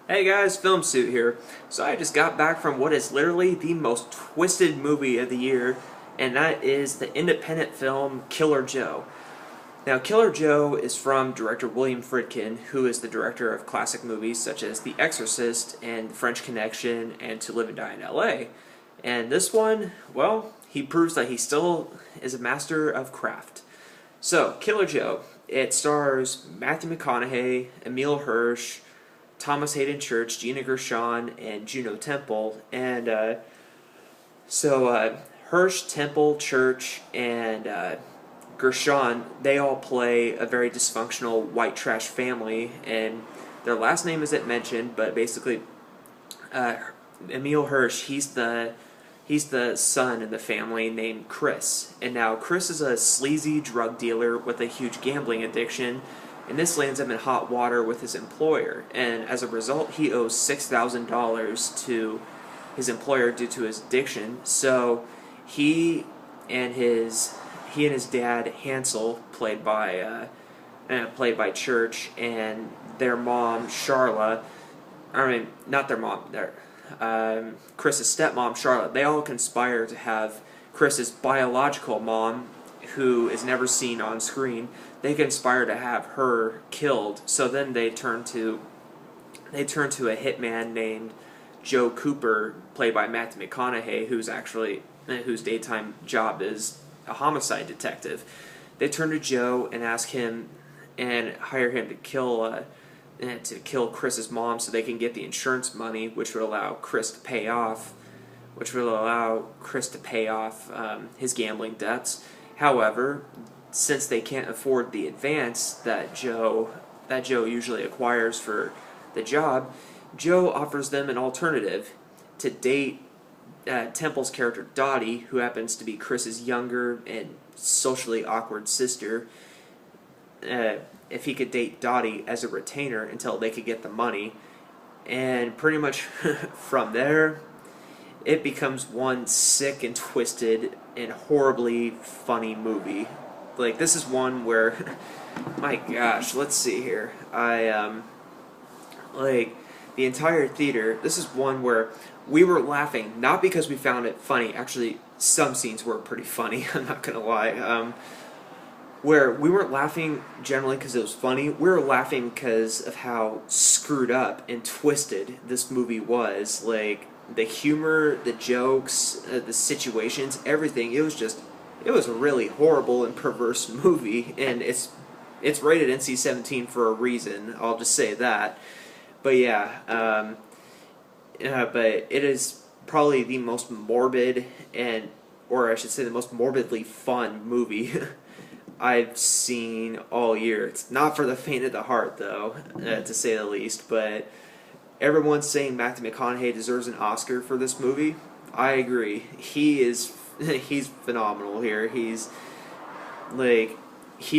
Hey guys, Filmsuit here. So I just got back from what is literally the most twisted movie of the year, and that is the independent film Killer Joe. Now, Killer Joe is from director William Friedkin, who is the director of classic movies such as The Exorcist and The French Connection and To Live and Die in L.A. And this one, well, he proves that he still is a master of craft. So, Killer Joe, it stars Matthew McConaughey, Emile Hirsch, Thomas Hayden Church, Gina Gershon, and Juno Temple. And Hirsch, Temple, Church, and Gershon, they all play a very dysfunctional white trash family, and their last name isn't mentioned, but basically, Emile Hirsch, he's the son in the family named Chris. And now Chris is a sleazy drug dealer with a huge gambling addiction, and this lands him in hot water with his employer. And as a result, he owes $6,000 to his employer due to his addiction. So he and his dad Hansel, played by Church, and their mom Charla, not their mom, Chris's stepmom Charlotte, they all conspire to have Chris's biological mom, who is never seen on screen, they conspire to have her killed. So then they turn to a hitman named Joe Cooper, played by Matthew McConaughey, whose daytime job is a homicide detective. They turn to Joe and ask him and hire him to kill Chris's mom so they can get the insurance money, which would allow Chris to pay off his gambling debts. However, since they can't afford the advance that Joe usually acquires for the job, Joe offers them an alternative: to date Temple's character Dottie, who happens to be Chris's younger and socially awkward sister. If he could date Dottie as a retainer until they could get the money, and pretty much from there, it becomes one sick and twisted and horribly funny movie. Like, this is one where, my gosh, let's see here. The entire theater, this is one where we were laughing, not because we found it funny. Actually, some scenes were pretty funny, I'm not gonna lie. Where we weren't laughing generally because it was funny, we were laughing because of how screwed up and twisted this movie was. Like, the humor, the jokes, the situations, everything, it was a really horrible and perverse movie, and it's rated NC-17 for a reason, I'll just say that. But yeah, but it is probably the most morbid or I should say the most morbidly fun movie I've seen all year. It's not for the faint of the heart, though, to say the least, but everyone's saying Matthew McConaughey deserves an Oscar for this movie. I agree. He's phenomenal here. He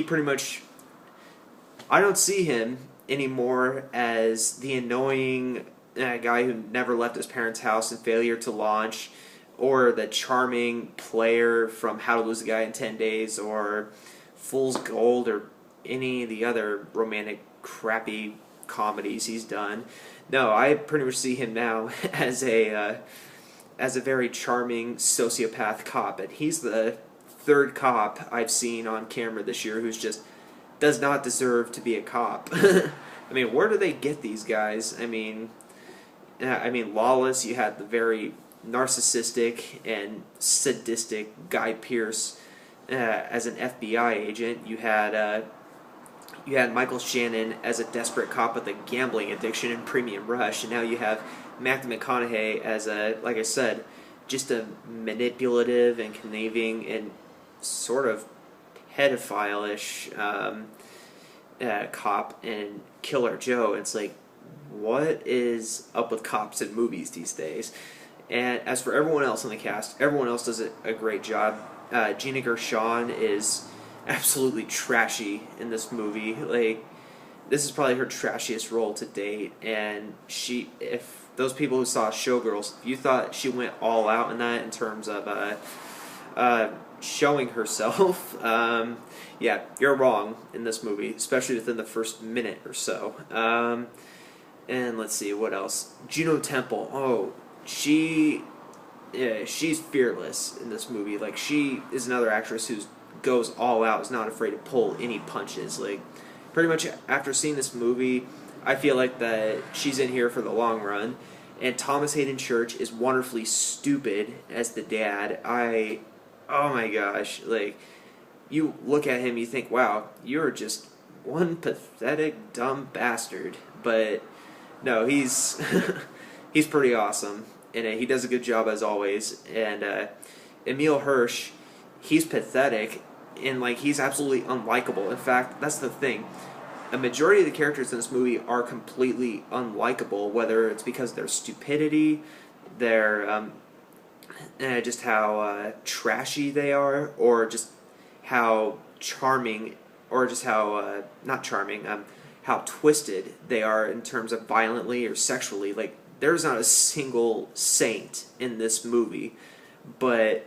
pretty much, I don't see him anymore as the annoying guy who never left his parents' house in Failure to Launch, or the charming player from How to Lose a Guy in 10 Days, or Fool's Gold, or any of the other romantic crappy comedies he's done. No, I pretty much see him now as a very charming sociopath cop, and he's the third cop I've seen on camera this year who's just does not deserve to be a cop. I mean, where do they get these guys? I mean, Lawless, you had the very narcissistic and sadistic Guy Pearce as an FBI agent. You had Michael Shannon as a desperate cop with a gambling addiction in Premium Rush, and now you have Matthew McConaughey as like I said, just a manipulative and conniving and sort of pedophile-ish cop in Killer Joe. It's like, what is up with cops in movies these days? And as for everyone else in the cast, everyone else does a great job. Gina Gershon is absolutely trashy in this movie. Like, this is probably her trashiest role to date, and if those people who saw Showgirls, if you thought she went all out in that in terms of showing herself, yeah, you're wrong in this movie, especially within the first minute or so. And let's see what else. Juno Temple. Oh, she's fearless in this movie. Like, she is another actress who goes all out, is not afraid to pull any punches. Like, pretty much after seeing this movie, I feel like that she's in here for the long run. And Thomas Hayden Church is wonderfully stupid as the dad. Oh my gosh, like, you look at him, you think, wow, you're just one pathetic, dumb bastard. But no, he's he's pretty awesome, and he does a good job as always. And Emil Hirsch, he's pathetic, and like he's absolutely unlikable. In fact, that's the thing. A majority of the characters in this movie are completely unlikable, whether it's because of their stupidity, their just how trashy they are, or just how charming, or just how not charming, how twisted they are in terms of violently or sexually. Like, there's not a single saint in this movie, but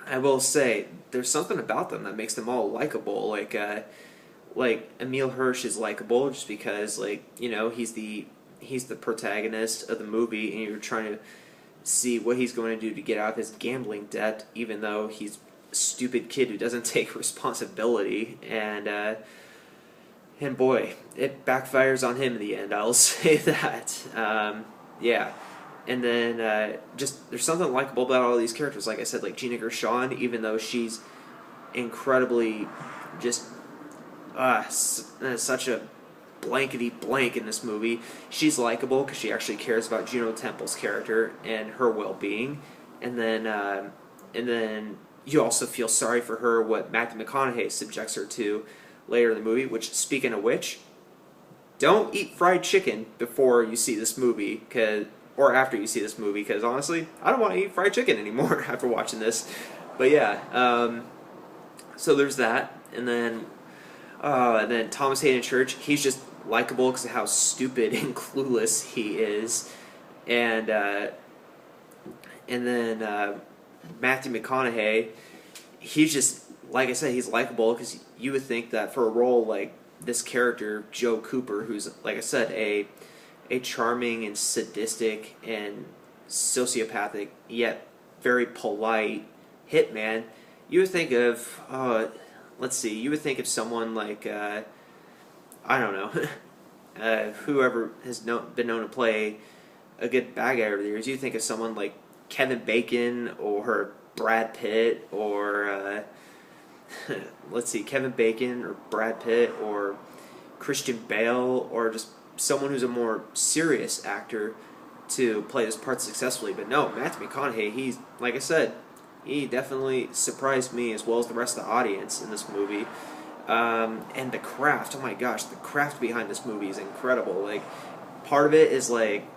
I will say there's something about them that makes them all likable. Like Emil Hirsch is likable just because, like, you know, he's the protagonist of the movie, and you're trying to see what he's going to do to get out of his gambling debt, even though he's a stupid kid who doesn't take responsibility. And boy, it backfires on him in the end, I'll say that. Yeah. And then just there's something likable about all these characters. Like I said, like Gina Gershon, even though she's incredibly just such a blankety blank in this movie, she's likable because she actually cares about Juno Temple's character and her well-being. And then you also feel sorry for her, what Matthew McConaughey subjects her to later in the movie, which, speaking of which, don't eat fried chicken before you see this movie, or after you see this movie, because honestly, I don't want to eat fried chicken anymore after watching this. But yeah, so there's that. And then Thomas Hayden Church, he's just likable because of how stupid and clueless he is. And then Matthew McConaughey, he's just, like I said, he's likable because you would think that for a role like this character, Joe Cooper, who's, like I said, a charming and sadistic and sociopathic, yet very polite hitman, you would think of, you would think of someone like, I don't know, whoever has been known to play a good bad guy over the years. You think of someone like Kevin Bacon or Brad Pitt, or Kevin Bacon or Brad Pitt or Christian Bale, or just someone who's a more serious actor to play this part successfully. But no, Matthew McConaughey, he's, like I said, he definitely surprised me as well as the rest of the audience in this movie. And the craft, oh my gosh, the craft behind this movie is incredible. Like, part of it is like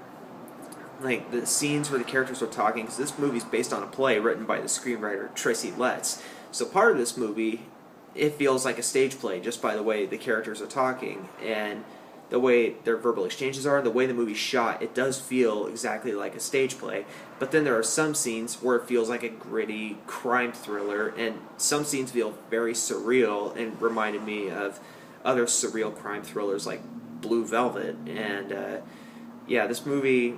the scenes where the characters are talking, because this movie's based on a play written by the screenwriter Tracy Letts. So part of this movie, it feels like a stage play just by the way the characters are talking and the way their verbal exchanges are, the way the movie's shot. It does feel exactly like a stage play. But then there are some scenes where it feels like a gritty crime thriller, and some scenes feel very surreal and reminded me of other surreal crime thrillers like Blue Velvet. And yeah, this movie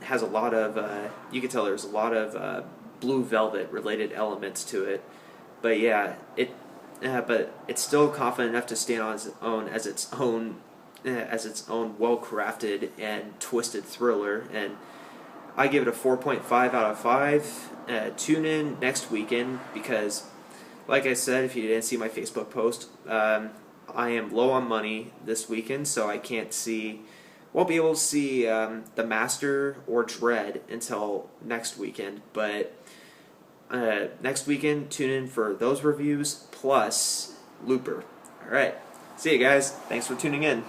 has a lot of, you can tell there's a lot of Blue Velvet related elements to it. But yeah, but it's still confident enough to stand on its own as its own well-crafted and twisted thriller. And I give it a 4.5 out of 5. Tune in next weekend because, like I said, if you didn't see my Facebook post, I am low on money this weekend, so I won't be able to see The Master or Dread until next weekend. But next weekend, tune in for those reviews plus Looper. Alright, see you guys. Thanks for tuning in.